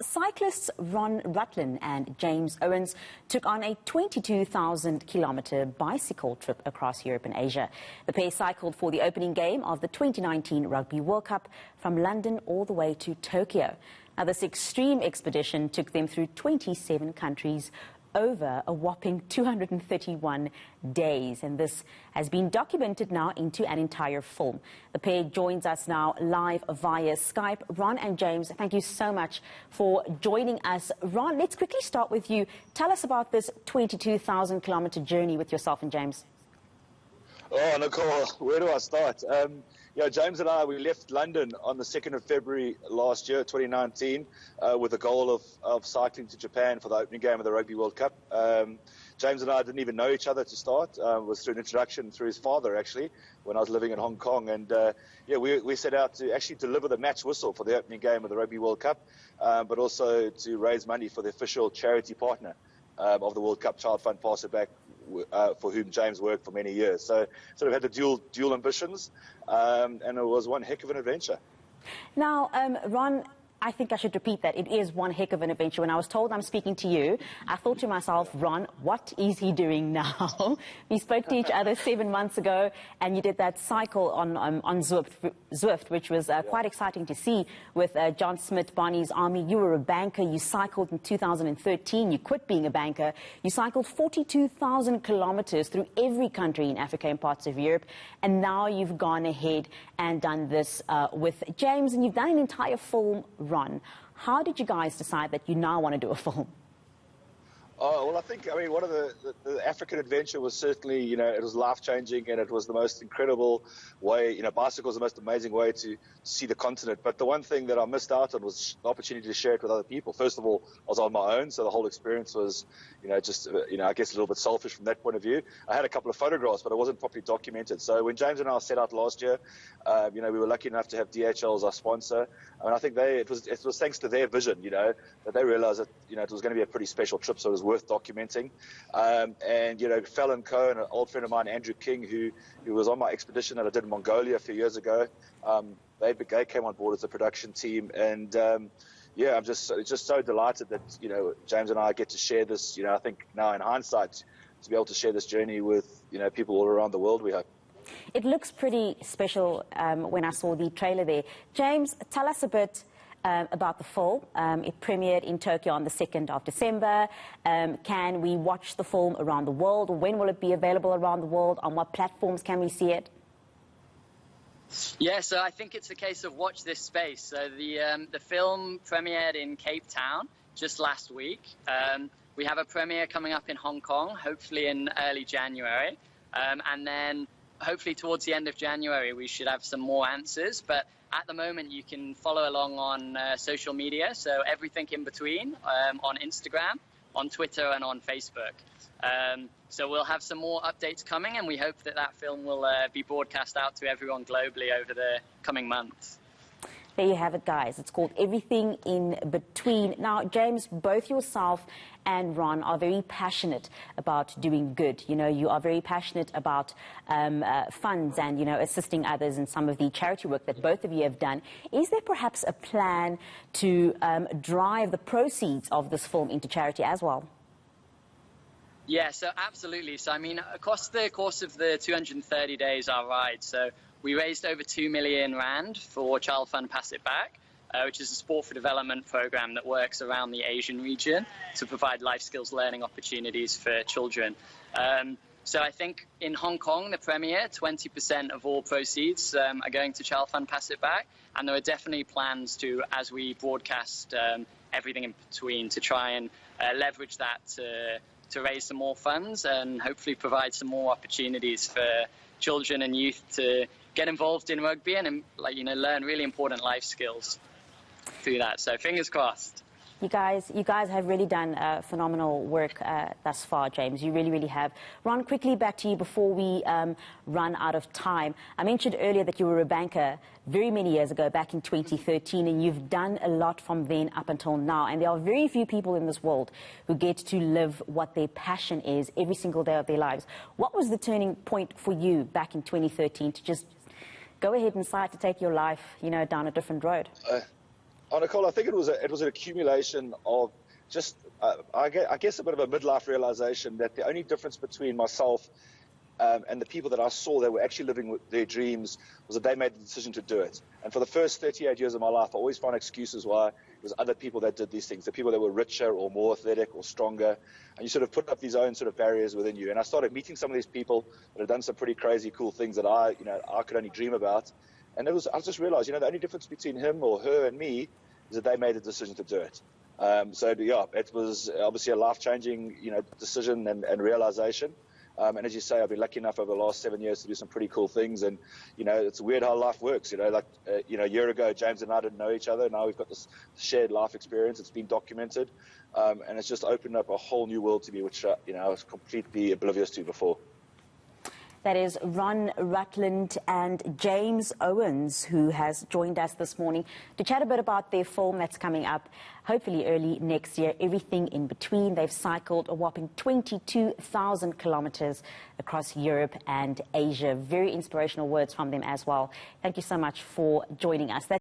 Cyclists Ron Rutland and James Owens took on a 22,000-kilometre bicycle trip across Europe and Asia. The pair cycled for the opening game of the 2019 Rugby World Cup from London all the way to Tokyo. Now, this extreme expedition took them through 27 countries over a whopping 231 days, and this has been documented now into an entire film. The pair joins us now live via Skype. Ron and James, thank you so much for joining us. Ron, let's quickly start with you. Tell us about this 22,000-kilometre journey with yourself and James. Oh, Nicole, where do I start? James and I, we left London on the 2nd of February last year, 2019, with the goal of cycling to Japan for the opening game of the Rugby World Cup. James and I didn't even know each other to start. It was through an introduction through his father, actually, when I was living in Hong Kong. And, we set out to actually deliver the match whistle for the opening game of the Rugby World Cup, but also to raise money for the official charity partner of the World Cup, Child Fund Pass It Back, for whom James worked for many years. So sort of had the dual ambitions, and it was one heck of an adventure. Now, Ron, I think I should repeat that. It is one heck of an adventure. When I was told I'm speaking to you, I thought to myself, Ron, what is he doing now? We spoke to each other 7 months ago, and you did that cycle on Zwift, which was quite exciting to see with John Smith, Barney's Army. You were a banker. You cycled in 2013. You quit being a banker. You cycled 42,000 kilometers through every country in Africa and parts of Europe. And now you've gone ahead and done this with James, and you've done an entire film run. How did you guys decide that you now want to do a film? Oh, well, I mean, one of the African adventure was certainly, it was life-changing, and it was the most incredible way, bicycle is the most amazing way to see the continent. But the one thing that I missed out on was the opportunity to share it with other people. First of all, I was on my own, so the whole experience was, I guess a little bit selfish from that point of view. I had a couple of photographs, but it wasn't properly documented. So when James and I set out last year, we were lucky enough to have DHL as our sponsor. I mean, I think it was thanks to their vision, that they realized that, it was going to be a pretty special trip, so it was worth documenting. Fallon Coe, an old friend of mine, Andrew King, who was on my expedition that I did in Mongolia a few years ago, they came on board as a production team, and I'm just so delighted that James and I get to share this. I think now in hindsight, to be able to share this journey with people all around the world, we hope. It looks pretty special when I saw the trailer there. James, tell us a bit about the film. It premiered in Tokyo on the 2nd of December. Can we watch the film around the world? When will it be available around the world? On what platforms can we see it? Yeah, so I think it's a case of watch this space. So the film premiered in Cape Town just last week. We have a premiere coming up in Hong Kong, hopefully in early January. And then hopefully towards the end of January, we should have some more answers. But at the moment, you can follow along on social media, so everything in between, on Instagram, on Twitter, and on Facebook. So we'll have some more updates coming, and we hope that film will be broadcast out to everyone globally over the coming months. There you have it, guys. It's called Everything in Between. Now, James, both yourself and Ron are very passionate about doing good. You are very passionate about funds and, assisting others in some of the charity work that both of you have done. Is there perhaps a plan to drive the proceeds of this film into charity as well? Yeah, so absolutely. So, I mean, across the course of the 230 days, our ride, so we raised over 2 million rand for Child Fund Pass It Back, which is a sport for development program that works around the Asian region to provide life skills learning opportunities for children. So I think in Hong Kong, the premiere, 20% of all proceeds are going to Child Fund Pass It Back. And there are definitely plans to, as we broadcast everything in between, to try and leverage that to raise some more funds and hopefully provide some more opportunities for children and youth to get involved in rugby and learn really important life skills through that. So fingers crossed. You guys have really done phenomenal work thus far, James. You really, really have. Ron, quickly back to you before we run out of time. I mentioned earlier that you were a banker very many years ago, back in 2013, and you've done a lot from then up until now. And there are very few people in this world who get to live what their passion is every single day of their lives. What was the turning point for you back in 2013 to just go ahead and decide to take your life, down a different road? Nicole, I think it was an accumulation of just, I guess, a bit of a midlife realization that the only difference between myself and the people that I saw that were actually living with their dreams was that they made the decision to do it. And for the first 38 years of my life, I always found excuses why it was other people that did these things, the people that were richer or more athletic or stronger. And you sort of put up these own sort of barriers within you. And I started meeting some of these people that had done some pretty crazy, cool things that I could only dream about. And I just realized, the only difference between him or her and me is that they made a decision to do it. So yeah, it was obviously a life-changing, decision and realization. And as you say, I've been lucky enough over the last 7 years to do some pretty cool things. And, it's weird how life works. A year ago, James and I didn't know each other. Now we've got this shared life experience. It's been documented. And it's just opened up a whole new world to me, which, I was completely oblivious to before. That is Ron Rutland and James Owens, who has joined us this morning to chat a bit about their film that's coming up, hopefully early next year, Everything in Between. They've cycled a whopping 22,000 kilometers across Europe and Asia. Very inspirational words from them as well. Thank you so much for joining us.